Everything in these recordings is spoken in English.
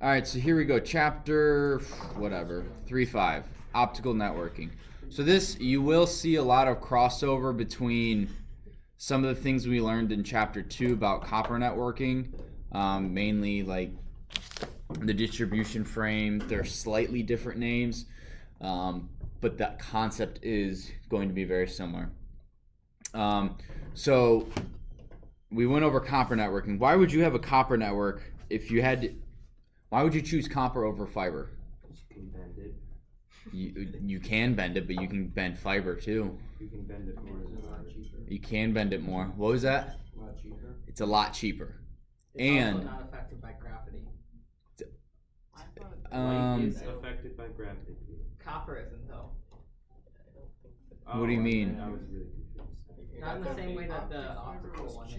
All right, so here we go. Chapter, whatever, 3.5, optical networking. So this, you will see a lot of crossover between some of the things we learned in chapter 2 about copper networking, mainly like the distribution frame. They're slightly different names, but that concept is going to be very similar. So we went over copper networking. Why would you have a copper network if you had to, why would you choose copper over fiber? You can bend it. You can bend it, but you can bend fiber too. You can bend it more. It's a lot cheaper. You can bend it more. What was that? A lot cheaper. It's a lot cheaper. It's and also not affected by gravity. Light is affected by gravity. Copper isn't though. What do you mean? I was really confused. Not in the same way that the optical one is.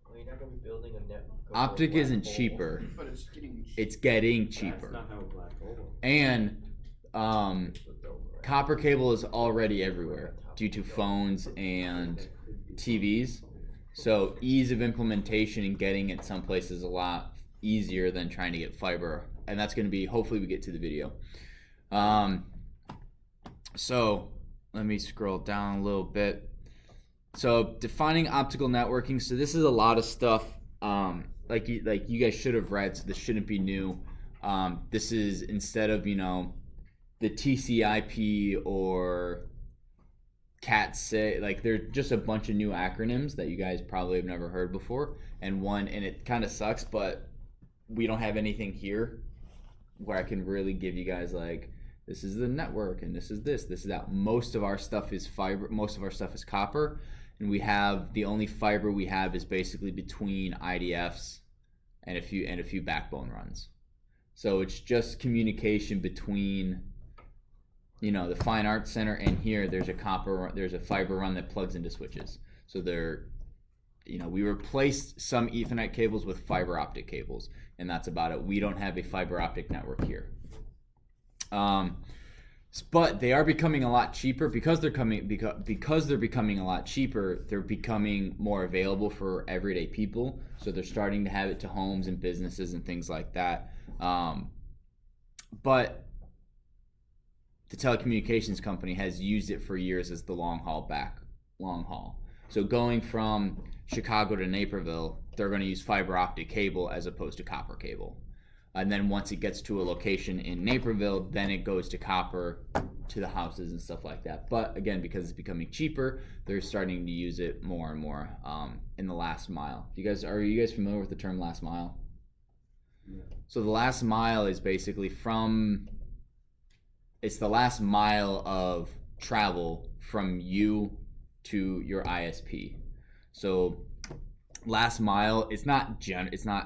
Well, you're not going to be building a network. Optic isn't cheaper. But it's getting cheaper. It's getting cheaper. That's not how a black hole works. And copper cable is already everywhere due to phones and TVs. So ease of implementation and getting it someplace is a lot easier than trying to get fiber. And that's going to be, hopefully we get to the video. So let me scroll down a little bit. So defining optical networking. So this is a lot of stuff like you guys should have read, so this shouldn't be new. This is instead of, the TCP or CAT6, like they're just a bunch of new acronyms that you guys probably have never heard before. And it kind of sucks, but we don't have anything here where I can really give you guys like, this is the network and this is that. Most of our stuff is fiber, most of our stuff is copper, and the only fiber we have is basically between IDFs and a few backbone runs. So it's just communication between the Fine Arts Center and here. There's a fiber run that plugs into switches. So we replaced some Ethernet cables with fiber optic cables, and that's about it. We don't have a fiber optic network here. But they are becoming a lot cheaper because they're becoming a lot cheaper. They're becoming more available for everyday people. So they're starting to have it to homes and businesses and things like that. But the telecommunications company has used it for years as the long haul. So going from Chicago to Naperville, they're going to use fiber optic cable as opposed to copper cable. And then once it gets to a location in Naperville, then it goes to copper to the houses and stuff like that. But again, because it's becoming cheaper, they're starting to use it more and more in the last mile. Are you guys familiar with the term last mile? Yeah. So the last mile is basically it's the last mile of travel from you to your ISP. So last mile, it's not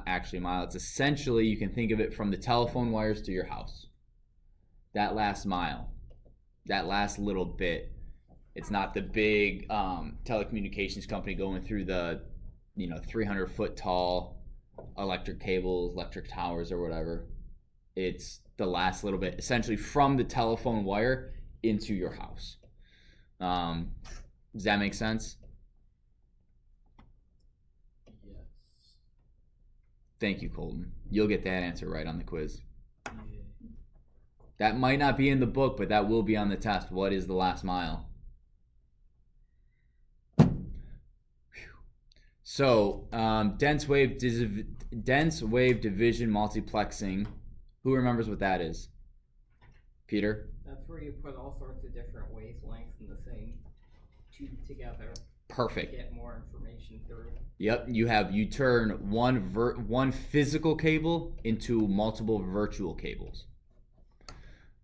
actually a mile. It's essentially, you can think of it from the telephone wires to your house. That last mile, that last little bit. It's not the big telecommunications company going through the 300-foot tall electric cables, electric towers, or whatever. It's the last little bit, essentially from the telephone wire into your house. Does that make sense? Yes. Thank you, Colton. You'll get that answer right on the quiz. That might not be in the book, but that will be on the test. What is the last mile? So, dense wave division multiplexing. Who remembers what that is? Peter? That's where you put all sorts of different wavelengths in the same tube together. Perfect. To get more information through. Yep, you turn one physical cable into multiple virtual cables.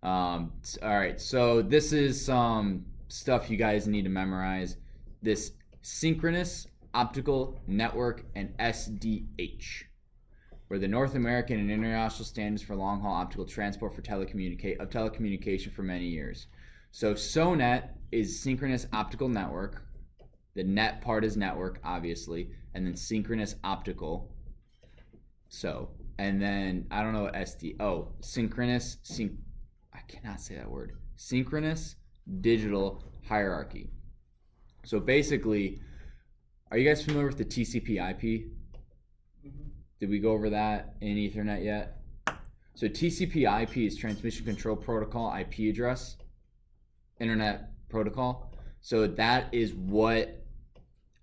All right, so this is some stuff you guys need to memorize. This Synchronous, Optical Network, and SDH. Were the North American and international standards for long-haul optical transport for telecommunication for many years. So SONET is Synchronous Optical Network. The net part is network, obviously, and then Synchronous Optical. And then I don't know what Synchronous. I cannot say that word. Synchronous Digital Hierarchy. So basically, are you guys familiar with the TCP/IP? Did we go over that in Ethernet yet? So TCP/IP is Transmission Control Protocol IP address, Internet Protocol. So that is what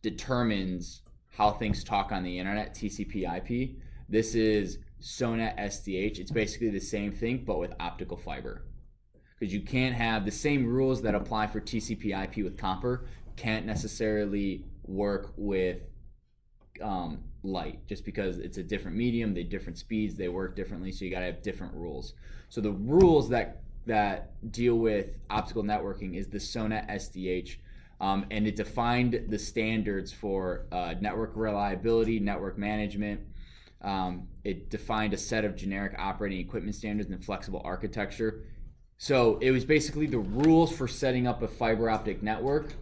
determines how things talk on the internet, TCP/IP. This is SONET SDH. It's basically the same thing, but with optical fiber. Because you can't have the same rules that apply for TCP/IP with copper can't necessarily work with light, just because it's a different medium, they different speeds, they work differently, so you gotta have different rules. So the rules that deal with optical networking is the SONET SDH, and it defined the standards for network reliability, network management. It defined a set of generic operating equipment standards and flexible architecture. So it was basically the rules for setting up a fiber optic network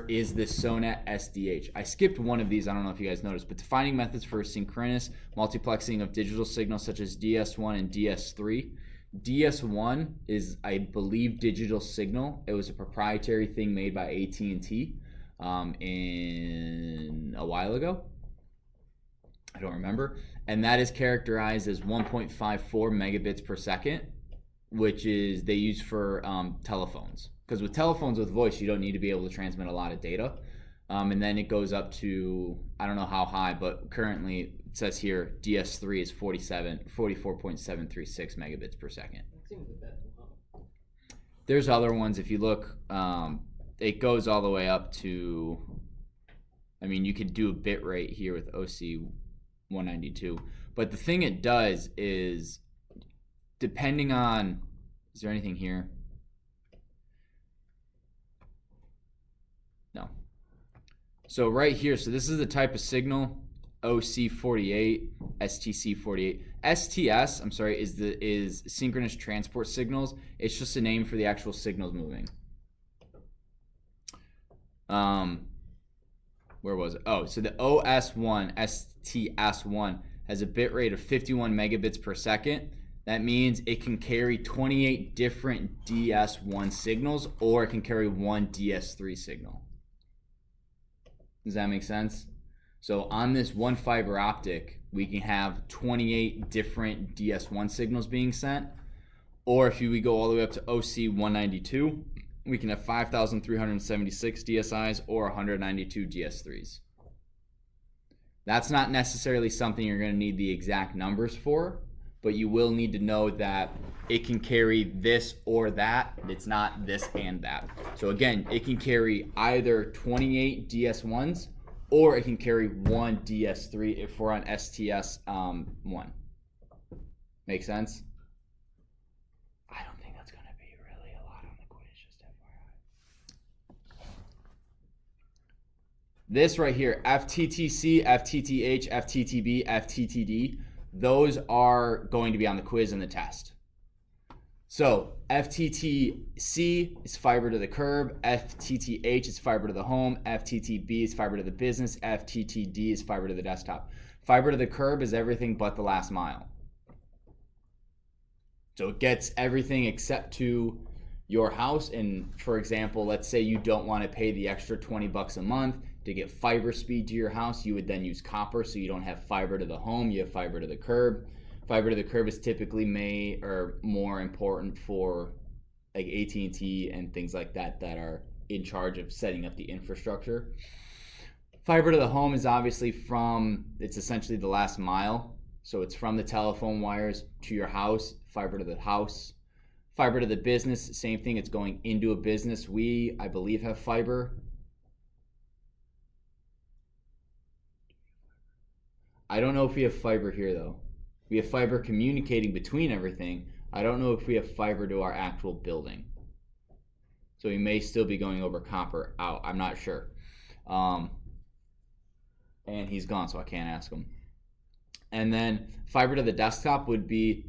is the SONET SDH. I skipped one of these, I don't know if you guys noticed, but defining methods for synchronous multiplexing of digital signals such as DS1 and DS3. DS1 is, I believe, digital signal. It was a proprietary thing made by AT&T in a while ago. I don't remember. And that is characterized as 1.54 megabits per second, which is they use for telephones. Because with telephones with voice, you don't need to be able to transmit a lot of data. And then it goes up to, I don't know how high, but currently it says here DS3 is 44.736 megabits per second. That seems a bit low. There's other ones. If you look, it goes all the way up to, I mean, you could do a bit rate here with OC 192. But the thing it does is, depending on, is there anything here? No. So right here, so this is the type of signal, OC48, STC48. STS, I'm sorry, is synchronous transport signals. It's just a name for the actual signals moving. Where was it? Oh, so the OS1, STS1 has a bit rate of 51 megabits per second. That means it can carry 28 different DS1 signals, or it can carry one DS3 signal. Does that make sense? So on this one fiber optic, we can have 28 different DS1 signals being sent. Or if we go all the way up to OC 192, we can have 5,376 DSIs or 192 DS3s. That's not necessarily something you're going to need the exact numbers for, but you will need to know that it can carry this or that. It's not this and that. So again, it can carry either 28 DS1s or it can carry one DS3 if we're on STS 1. Make sense? I don't think that's going to be really a lot on the quiz, just FYI. This right here, FTTC, FTTH, FTTB, FTTD, those are going to be on the quiz and the test. So FTTC is fiber to the curb, FTTH is fiber to the home, FTTB is fiber to the business, FTTD is fiber to the desktop. Fiber to the curb is everything but the last mile. So it gets everything except to your house. And for example, let's say you don't want to pay the extra 20 bucks a month to get fiber speed to your house. You would then use copper, so you don't have fiber to the home, you have fiber to the curb. Fiber to the curb is typically more important for like AT&T and things like that that are in charge of setting up the infrastructure. Fiber to the home is obviously it's essentially the last mile. So it's from the telephone wires to your house, fiber to the house. Fiber to the business, same thing, it's going into a business. We, I believe, have fiber. I don't know if we have fiber here though. We have fiber communicating between everything. I don't know if we have fiber to our actual building. So we may still be going over copper out. I'm not sure. And he's gone, so I can't ask him. And then fiber to the desktop would be,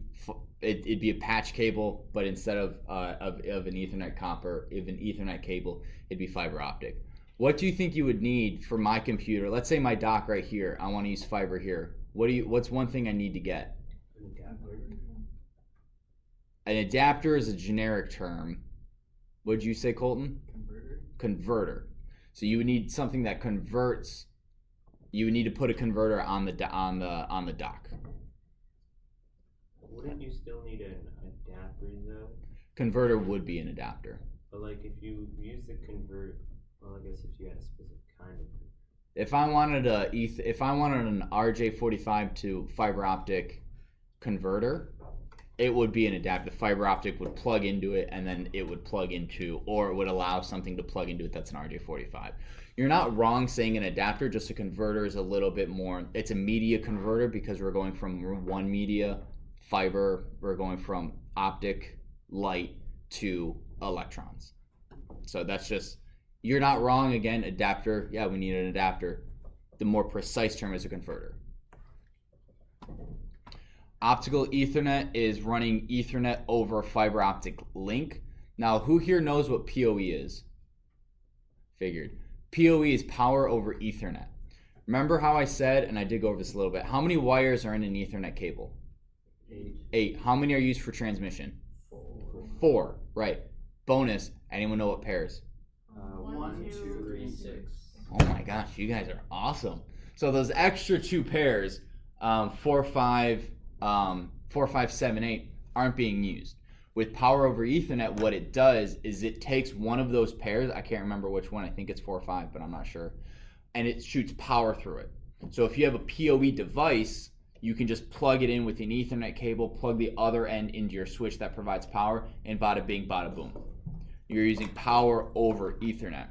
it'd be a patch cable, but instead of an Ethernet cable, it'd be fiber optic. What do you think you would need for my computer? Let's say my dock right here. I want to use fiber here. What's one thing I need to get? An adapter. An adapter is a generic term. What did you say, Colton? Converter. Converter. So you would need something that converts You would need to put a converter on the dock. Wouldn't you still need an adapter though? Converter would be an adapter. But like if you use the converter, well, I guess if you had a specific kind of. If I wanted an RJ45 to fiber optic converter, it would be an adapter. The fiber optic would plug into it, and then it would plug into, or it would allow something to plug into it that's an RJ45. You're not wrong saying an adapter, just a converter is a little bit more, it's a media converter because we're going from one media, fiber, we're going from optic, light, to electrons. So that's just, you're not wrong. Again, adapter, yeah, we need an adapter. The more precise term is a converter. Optical Ethernet is running Ethernet over a fiber optic link. Now, who here knows what PoE is? Figured. PoE is power over Ethernet. Remember how I said, and I did go over this a little bit, how many wires are in an Ethernet cable? 8. How many are used for transmission? 4. Right. Bonus, anyone know what pairs? 1, 2, 3, 6. Oh my gosh, you guys are awesome. So those extra 2 pairs, 4, 5, 7, 8, aren't being used. With power over Ethernet, what it does is it takes one of those pairs, I can't remember which one, I think it's 4 or 5, but I'm not sure, and it shoots power through it. So if you have a PoE device, you can just plug it in with an Ethernet cable, plug the other end into your switch that provides power, and bada bing, bada boom. You're using power over Ethernet.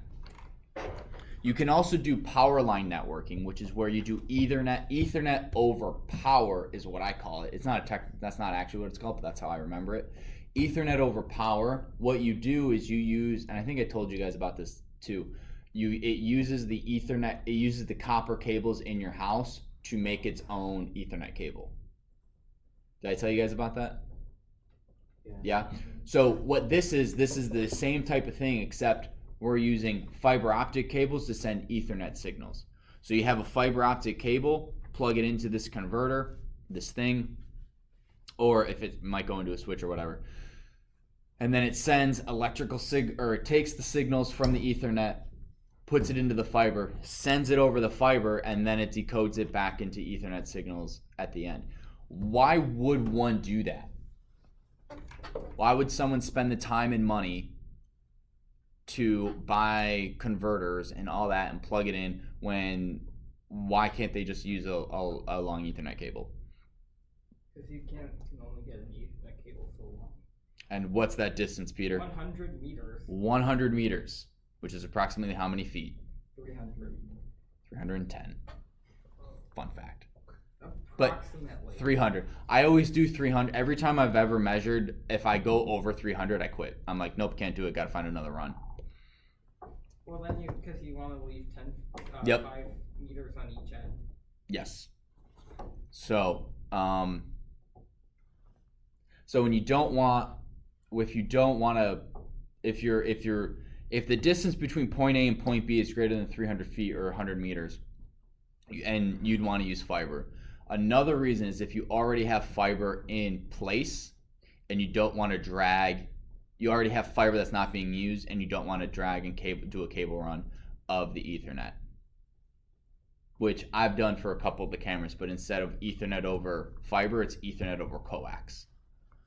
You can also do power line networking, which is where you do Ethernet over power is what I call it. It's not a tech, that's not actually what it's called, but that's how I remember it. Ethernet over power, what you do is you use, and I think I told you guys about this too, it uses the Ethernet, it uses the copper cables in your house to make its own Ethernet cable. Did I tell you guys about that? Yeah. So what this is the same type of thing, except we're using fiber optic cables to send Ethernet signals. So you have a fiber optic cable, plug it into this converter, this thing, or if it might go into a switch or whatever. And then it sends it takes the signals from the Ethernet, puts it into the fiber, sends it over the fiber, and then it decodes it back into Ethernet signals at the end. Why would one do that? Why would someone spend the time and money to buy converters and all that and plug it in why can't they just use a long Ethernet cable? Because you can only get an Ethernet cable so long. And what's that distance, Peter? 100 meters. 100 meters, which is approximately how many feet? 300. 310. Fun fact. Approximately. 300. I always do 300. Every time I've ever measured, if I go over 300, I quit. I'm like, nope, can't do it. Got to find another run. Well, then because you want to leave 5 meters on each end. Yes. So, so when you don't want, if the distance between point A and point B is greater than 300 feet or 100 meters, and you'd want to use fiber. Another reason is if you already have fiber in place and you don't want to drag, you already have fiber that's not being used and you don't want to drag and do a cable run of the Ethernet, which I've done for a couple of the cameras, but instead of Ethernet over fiber, it's Ethernet over coax.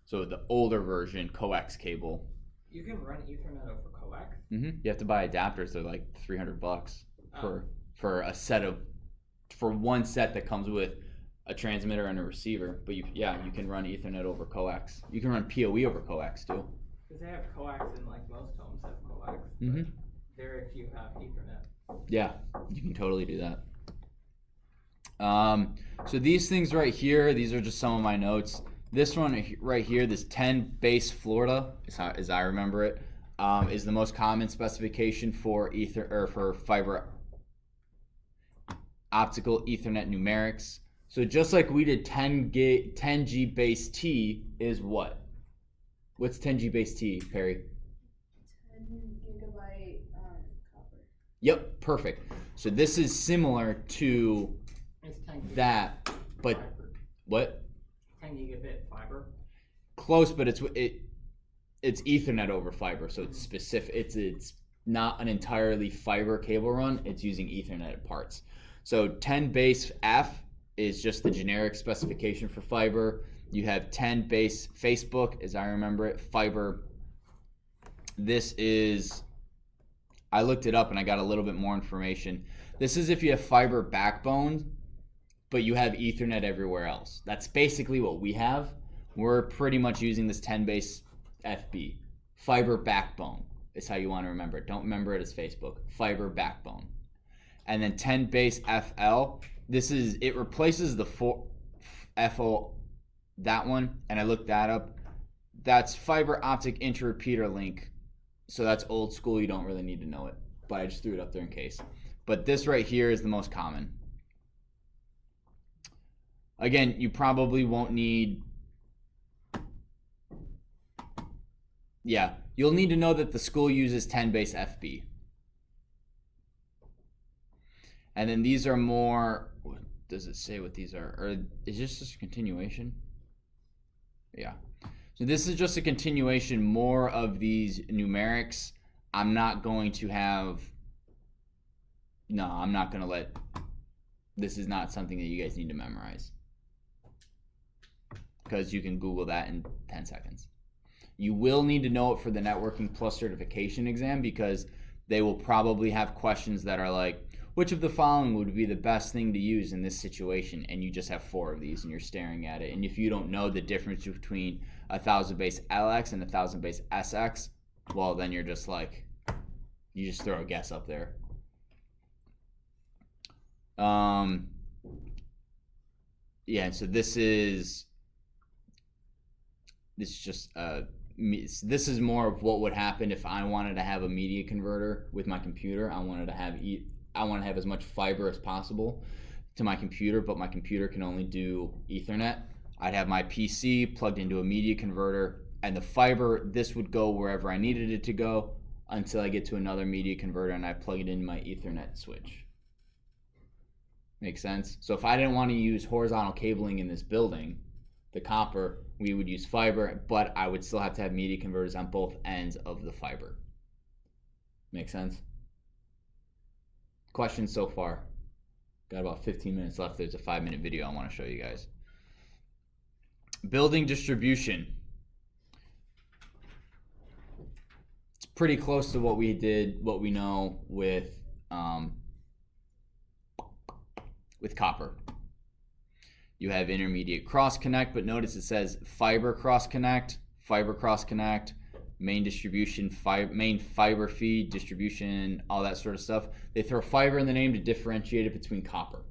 So the older version, coax cable. You can run Ethernet over coax? You have to buy adapters. They're like $300 for a set of, for one set that comes with a transmitter and a receiver. But you can run Ethernet over coax. You can run PoE over coax too. Because they have coax in like most homes have coax. Very few have Ethernet. Yeah, you can totally do that. So these things right here, these are just some of my notes. This one right here, this 10 base Florida, as I remember it, is the most common specification for for fiber optical Ethernet numerics. So just like we did 10G base T is what? What's 10G base T, Perry? 10 gigabyte copper. Yep, perfect. So this is similar to It's 10 gigabit that, but fiber. what? 10 gigabit fiber. Close, but it's Ethernet over fiber, so it's specific. It's not an entirely fiber cable run. It's using Ethernet parts. So 10 base F is just the generic specification for fiber. You have 10 base Facebook, as I remember it, fiber. This is, I looked it up and I got a little bit more information. This is if you have fiber backbone, but you have Ethernet everywhere else. That's basically what we have. We're pretty much using this 10 base FB. Fiber backbone is how you want to remember it. Don't remember it as Facebook. Fiber backbone. And then 10 base FL. It replaces the FO, that one, and I looked that up. That's fiber optic inter-repeater link. So that's old school. You don't really need to know it, but I just threw it up there in case. But this right here is the most common. Again, you probably won't need, yeah, you'll need to know that the school uses 10 base FB. And then these are more, does it say what these are? Or is this just a continuation? Yeah. So this is just a continuation, more of these numerics. I'm not going to have, no, I'm not going to let, this is not something that you guys need to memorize. Because you can Google that in 10 seconds. You will need to know it for the Networking Plus certification exam, because they will probably have questions that are like, which of the following would be the best thing to use in this situation? And you just have 4 of these and you're staring at it. And if you don't know the difference between 1000 base LX and 1000 base SX, well, then you're just like, you just throw a guess up there. Yeah, so this is just this is more of what would happen if I wanted to have a media converter with my computer. I want to have as much fiber as possible to my computer, but my computer can only do Ethernet. I'd have my PC plugged into a media converter, and the fiber, this would go wherever I needed it to go until I get to another media converter and I plug it into my Ethernet switch. Make sense? So if I didn't want to use horizontal cabling in this building, the copper, we would use fiber, but I would still have to have media converters on both ends of the fiber. Make sense? Questions so far? Got about 15 minutes left. There's a 5-minute video I want to show you guys. Building distribution. It's pretty close to what we did, what we know with copper. You have intermediate cross connect, but notice it says fiber cross connect, main distribution, main fiber feed, distribution, all that sort of stuff. They throw fiber in the name to differentiate it between copper.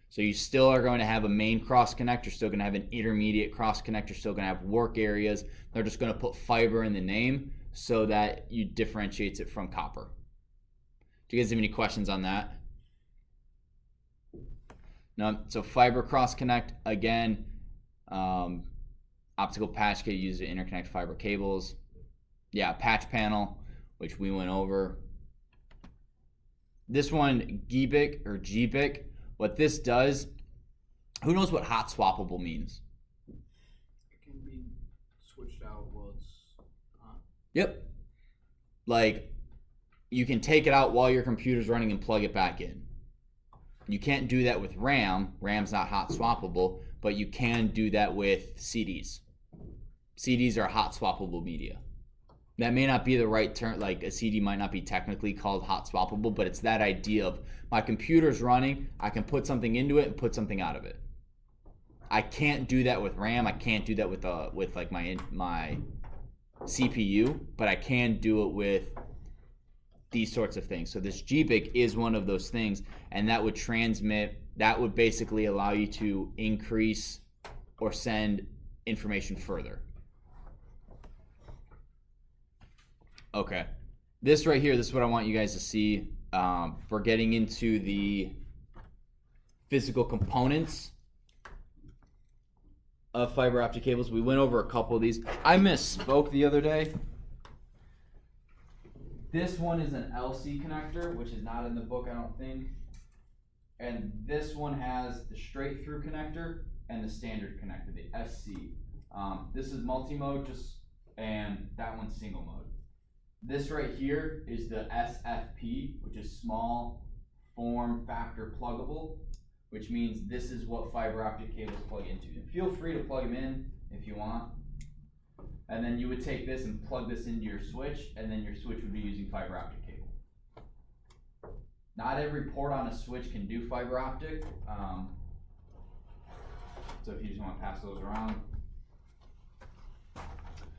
So you still are going to have a main cross connect, you're still going to have an intermediate cross connect, you're still going to have work areas. They're just going to put fiber in the name so that you differentiates it from copper. Do you guys have any questions on that? No. So fiber cross connect, again, optical patch kit used to interconnect fiber cables. Yeah, patch panel, which we went over. This one, GBIC or GBIC, what this does, who knows what hot swappable means? It can be switched out while it's on. Yep. Like, you can take it out while your computer's running and plug it back in. You can't do that with RAM. RAM's not hot swappable, but you can do that with CDs. CDs are hot swappable media. That may not be the right term, like a CD might not be technically called hot swappable, but it's that idea of my computer's running, I can put something into it and put something out of it. I can't do that with RAM, I can't do that with like my CPU, but I can do it with these sorts of things. So this GBIC is one of those things, and that would transmit, that would basically allow you to increase or send information further. Okay, this right here, this is what I want you guys to see. We're getting into the physical components of fiber optic cables. We went over a couple of these. I misspoke the other day. This one is an LC connector, which is not in the book, I don't think. And this one has the straight through connector and the standard connector, the SC. This is multi-mode, and that one's single mode. This right here is the SFP, which is small form factor pluggable, which means this is what fiber optic cables plug into. And feel free to plug them in if you want. And then you would take this and plug this into your switch, and then your switch would be using fiber optic cable. Not every port on a switch can do fiber optic. So if you just want to pass those around.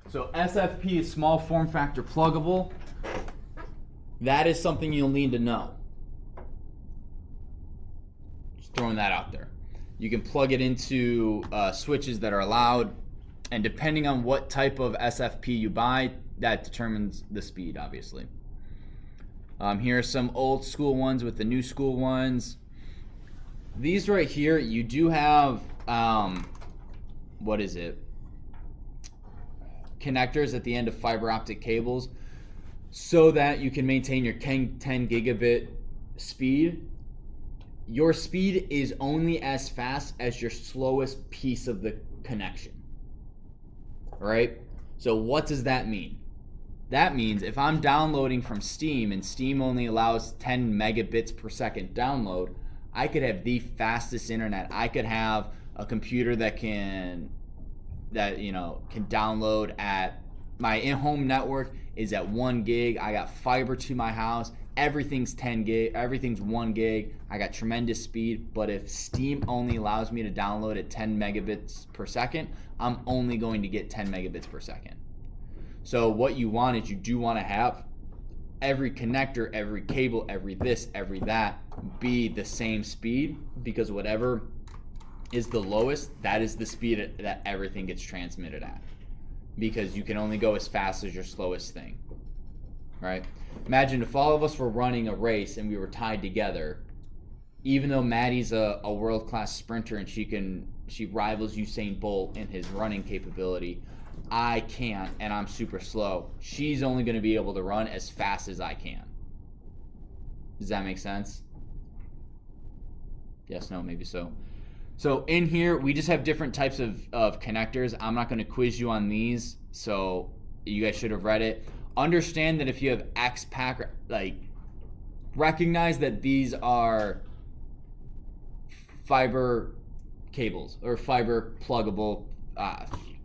So SFP is small form factor pluggable. That is something you'll need to know. Just throwing that out there. You can plug it into switches that are allowed, and depending on what type of SFP you buy, that determines the speed, obviously. Here are some old school ones with the new school ones. These right here, you do have, what is it? Connectors at the end of fiber optic cables so that you can maintain your 10 gigabit speed. Your speed is only as fast as your slowest piece of the connection. All right? So what does that mean? That means if I'm downloading from Steam and Steam only allows 10 megabits per second download, I could have the fastest internet. I could have a computer that can download at my in-home network is at 1 gig. I got fiber to my house. Everything's 10 gig. Everything's 1 gig. I got tremendous speed. But if Steam only allows me to download at 10 megabits per second, I'm only going to get 10 megabits per second. So what you want is you do want to have every connector, every cable, every this, every that be the same speed, because whatever is the lowest, that is the speed that everything gets transmitted at, because you can only go as fast as your slowest thing, right? Imagine if all of us were running a race and we were tied together, even though Maddie's a world-class sprinter and she rivals Usain Bolt in his running capability, I can't, and I'm super slow. She's only going to be able to run as fast as I can. Does that make sense? Yes, no, maybe so. So in here, we just have different types of connectors. I'm not going to quiz you on these, so you guys should have read it. Understand that if you have X-Pack, recognize that these are fiber cables or fiber pluggable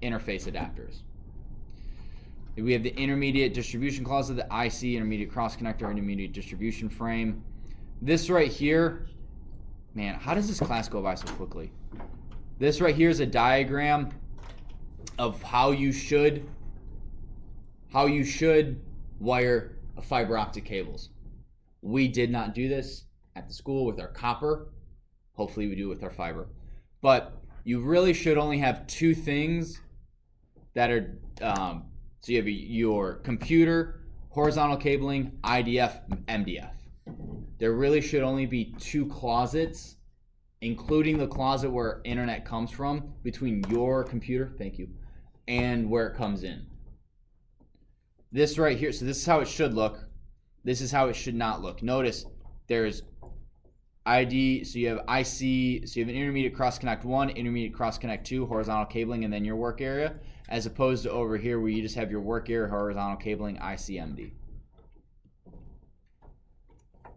interface adapters. We have the intermediate distribution closet, the IC, intermediate cross connector, intermediate distribution frame. This right here, man, how does this class go by so quickly? This right here is a diagram of how you should wire fiber optic cables. We did not do this at the school with our copper. Hopefully we do it with our fiber. But you really should only have two things that are, so you have your computer, horizontal cabling, IDF, MDF. There really should only be two closets, including the closet where internet comes from, between your computer, thank you, and where it comes in. This right here, so this is how it should look. This is how it should not look. Notice there's ID, so you have IC, so you have an intermediate cross connect 1, intermediate cross connect 2, horizontal cabling, and then your work area, as opposed to over here where you just have your work area, horizontal cabling, ICMD.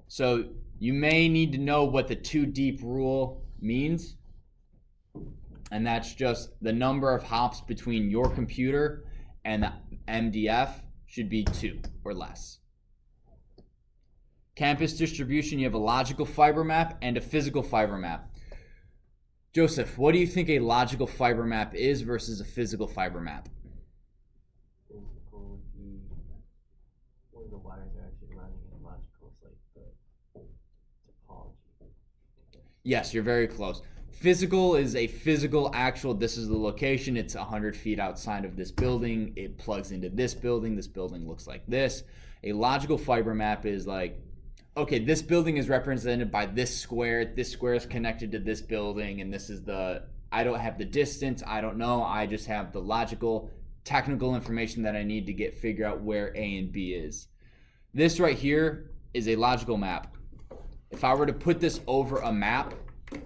So you may need to know what the 2 deep rule means, and that's just the number of hops between your computer and the MDF should be 2 or less. Campus distribution, you have a logical fiber map and a physical fiber map. Joseph, what do you think a logical fiber map is versus a physical fiber map? Physical would be where the wires are actually running, and logical is like the topology. Yes, you're very close. Physical is a physical actual, this is the location, it's 100 feet outside of this building, it plugs into this building looks like this. A logical fiber map is like, okay, this building is represented by this square is connected to this building, and this is I don't have the distance, I don't know, I just have the logical, technical information that I need to figure out where A and B is. This right here is a logical map. If I were to put this over a map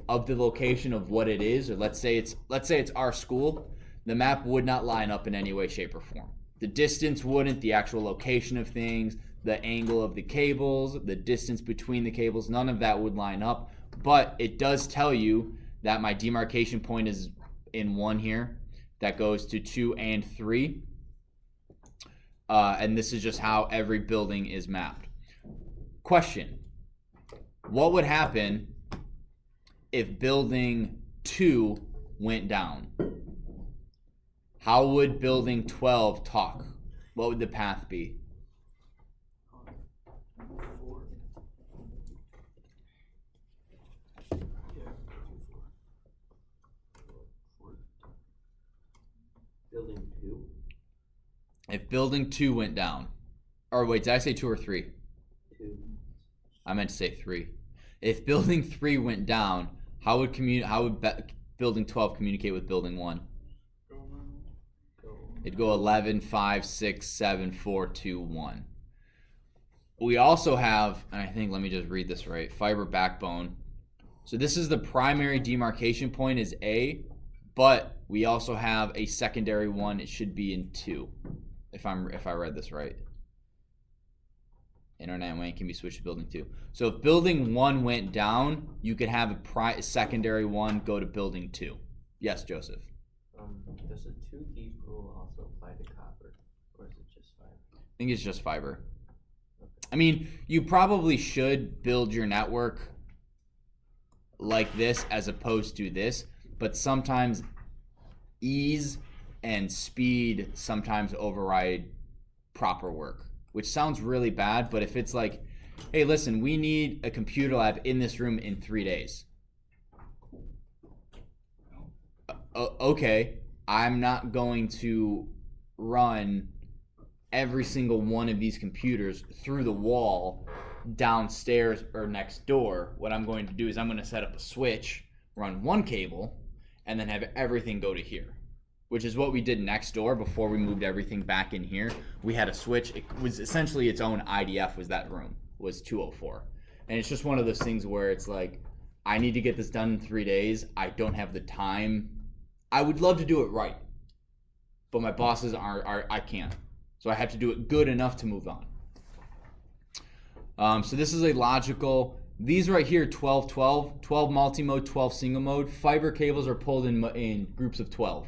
of the location of what it is, or let's say it's our school, the map would not line up in any way, shape, or form. The distance wouldn't, the actual location of things, the angle of the cables, the distance between the cables, none of that would line up. But it does tell you that my demarcation point is in 1 here. That goes to 2 and 3. And this is just how every building is mapped. Question. What would happen if building 2 went down? How would building 12 talk? What would the path be? 4. Yeah, 4. Building 2. If building 2 went down, or wait, did I say 2 or 3? 2. I meant to say 3. If building 3 went down, how would building 12 communicate with building 1? It'd go 11, 5, 6, 7, 4, 2, 1. We also have, and I think, let me just read this right, fiber backbone. So this is the primary demarcation point is A, but we also have a secondary one. It should be in 2, if I read this right. Internet lane can be switched to building 2. So if building 1 went down, you could have a secondary one go to building 2. Yes, Joseph. Does the 2 deep rule also apply to copper, or is it just fiber? I think it's just fiber. I mean, you probably should build your network like this as opposed to this, but sometimes ease and speed sometimes override proper work, which sounds really bad, but if it's like, hey, listen, we need a computer lab in this room in 3 days. Okay, I'm not going to run every single one of these computers through the wall downstairs or next door. What I'm going to do is I'm going to set up a switch, run 1 cable, and then have everything go to here, which is what we did next door before we moved everything back in here. We had a switch. It was essentially its own IDF, was that room, was 204. And it's just one of those things where it's like, I need to get this done in 3 days. I don't have the time. I would love to do it right, but my bosses I can't. So I have to do it good enough to move on. So this is a logical, these right here, 12, 12, 12 multi-mode, 12 single mode. Fiber cables are pulled in groups of 12.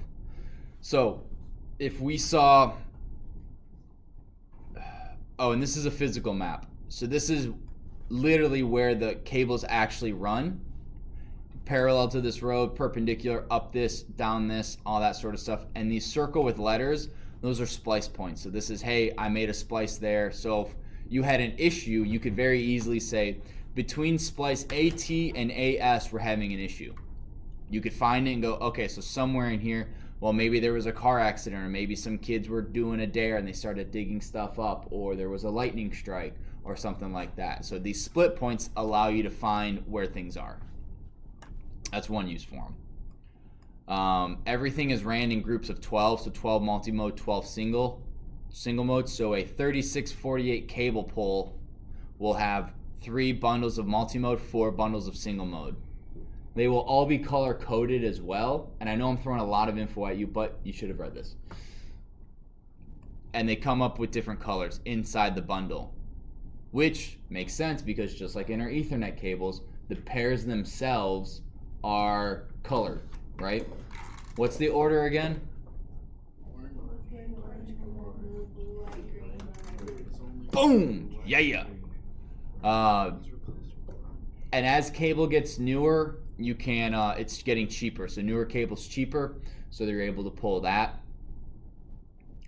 So if we saw, oh, and this is a physical map. So this is literally where the cables actually run. Parallel to this road, perpendicular, up this, down this, all that sort of stuff. And these circle with letters, those are splice points. So this is, hey, I made a splice there. So if you had an issue, you could very easily say, between splice AT and AS, we're having an issue. You could find it and go, okay, so somewhere in here, well, maybe there was a car accident, or maybe some kids were doing a dare and they started digging stuff up, or there was a lightning strike, or something like that. So these split points allow you to find where things are. That's one use for them. Everything is ran in groups of 12, so 12 multi-mode, 12 single mode. So a 3648 cable pull will have 3 bundles of multi-mode, 4 bundles of single mode. They will all be color coded as well. And I know I'm throwing a lot of info at you, but you should have read this. And they come up with different colors inside the bundle, which makes sense because just like in our Ethernet cables, the pairs themselves are colored, right? What's the order again? Boom! Yeah. And as cable gets newer, you can, it's getting cheaper. So newer cable's cheaper, so they're able to pull that.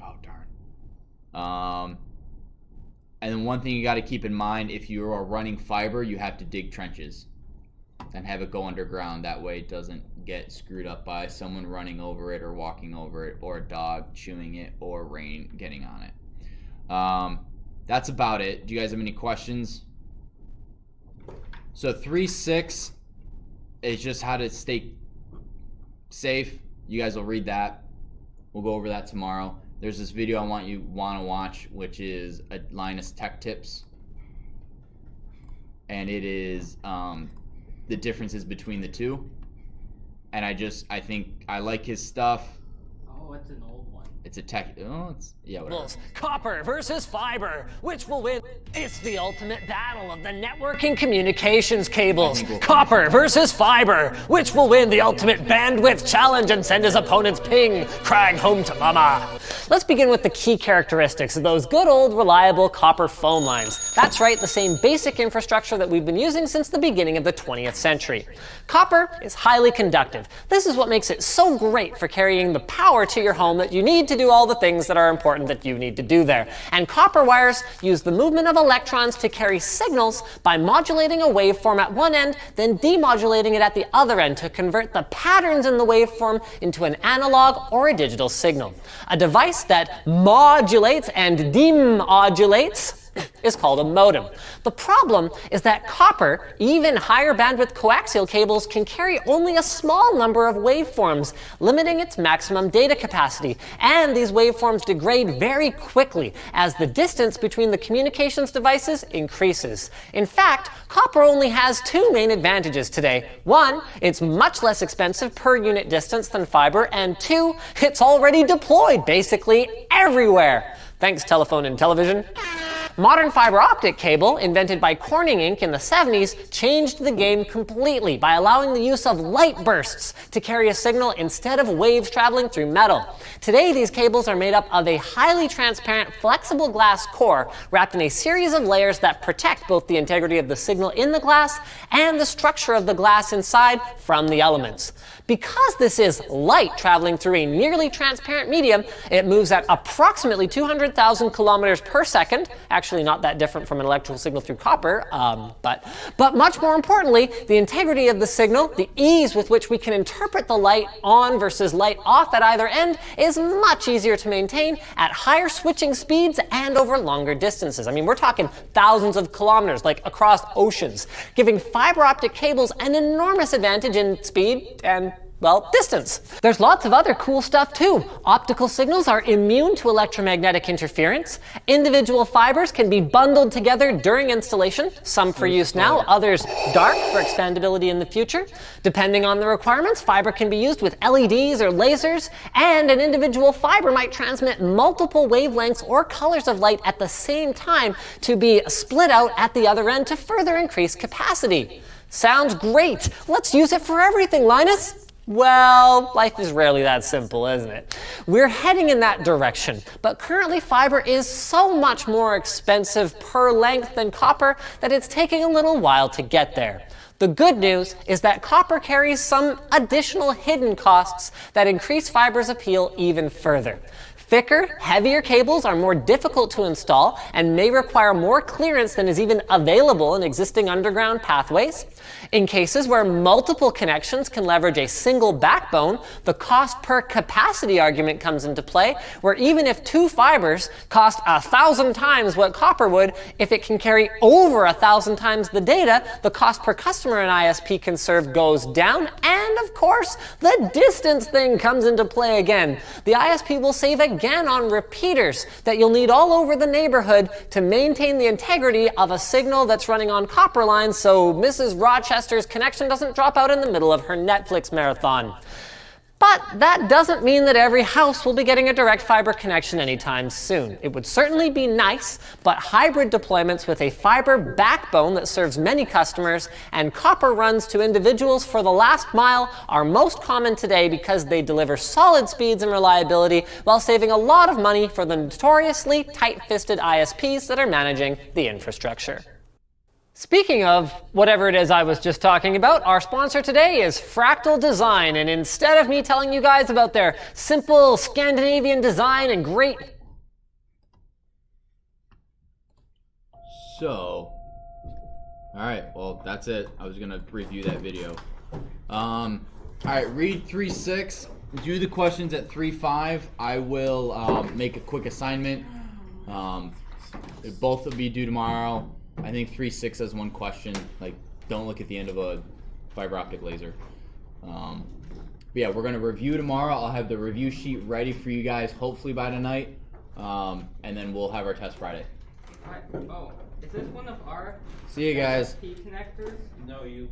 Oh, darn. And then one thing you got to keep in mind, if you are running fiber, you have to dig trenches and have it go underground. That way it doesn't get screwed up by someone running over it or walking over it, or a dog chewing it, or rain getting on it. That's about it. Do you guys have any questions? So 3.6 is just how to stay safe. You guys will read that. We'll go over that tomorrow. There's this video I want to watch, which is a Linus Tech Tips, and it is the differences between the two. And I think I like his stuff. Oh, it's an old one. It's a tech. Oh, it's yeah. Whatever. Copper versus fiber. Which will win? It's the ultimate battle of the networking communications cables. Copper versus fiber. Which will win the ultimate bandwidth challenge and send his opponent's ping crying home to mama? Let's begin with the key characteristics of those good old reliable copper phone lines. That's right, the same basic infrastructure that we've been using since the beginning of the 20th century. Copper is highly conductive. This is what makes it so great for carrying the power to your home that you need to do all the things that are important that you need to do there. And copper wires use the movement of electrons to carry signals by modulating a waveform at one end, then demodulating it at the other end to convert the patterns in the waveform into an analog or a digital signal. A device that modulates and demodulates is called a modem. The problem is that copper, even higher bandwidth coaxial cables, can carry only a small number of waveforms, limiting its maximum data capacity. And these waveforms degrade very quickly as the distance between the communications devices increases. In fact, copper only has two main advantages today. One, it's much less expensive per unit distance than fiber, and two, it's already deployed basically everywhere. Thanks, telephone and television. Modern fiber optic cable, invented by Corning Inc. in the 70s, changed the game completely by allowing the use of light bursts to carry a signal instead of waves traveling through metal. Today, these cables are made up of a highly transparent, flexible glass core wrapped in a series of layers that protect both the integrity of the signal in the glass and the structure of the glass inside from the elements. Because this is light traveling through a nearly transparent medium, it moves at approximately 200,000 kilometers per second, actually not that different from an electrical signal through copper, but much more importantly, the integrity of the signal, the ease with which we can interpret the light on versus light off at either end, is much easier to maintain at higher switching speeds and over longer distances. I mean, we're talking thousands of kilometers, like across oceans, giving fiber optic cables an enormous advantage in speed and, well, distance. There's lots of other cool stuff too. Optical signals are immune to electromagnetic interference. Individual fibers can be bundled together during installation, some for use now, others dark for expandability in the future. Depending on the requirements, fiber can be used with LEDs or lasers, and an individual fiber might transmit multiple wavelengths or colors of light at the same time to be split out at the other end to further increase capacity. Sounds great. Let's use it for everything, Linus. Well, life is rarely that simple, isn't it? We're heading in that direction, but currently fiber is so much more expensive per length than copper that it's taking a little while to get there. The good news is that copper carries some additional hidden costs that increase fiber's appeal even further. Thicker, heavier cables are more difficult to install and may require more clearance than is even available in existing underground pathways. In cases where multiple connections can leverage a single backbone, the cost per capacity argument comes into play, where even if two fibers cost 1,000 times what copper would, if it can carry over 1,000 times the data, the cost per customer an ISP can serve goes down, and of course, the distance thing comes into play again. The ISP will save again on repeaters that you'll need all over the neighborhood to maintain the integrity of a signal that's running on copper lines so Mrs. Rochester's connection doesn't drop out in the middle of her Netflix marathon. But that doesn't mean that every house will be getting a direct fiber connection anytime soon. It would certainly be nice, but hybrid deployments with a fiber backbone that serves many customers and copper runs to individuals for the last mile are most common today because they deliver solid speeds and reliability while saving a lot of money for the notoriously tight-fisted ISPs that are managing the infrastructure. Speaking of whatever it is I was just talking about, our sponsor today is Fractal Design, and instead of me telling you guys about their simple Scandinavian design and great... So, alright, well, that's it. I was gonna review that video. Alright, read 3.6, do the questions at 3.5. I will make a quick assignment. Both will be due tomorrow. I think 3.6 has one question, like don't look at the end of a fiber optic laser. But yeah, we're gonna review tomorrow. I'll have the review sheet ready for you guys hopefully by tonight, and then we'll have our test Friday. Oh, is this one of our See you guys. ISP connectors? No, you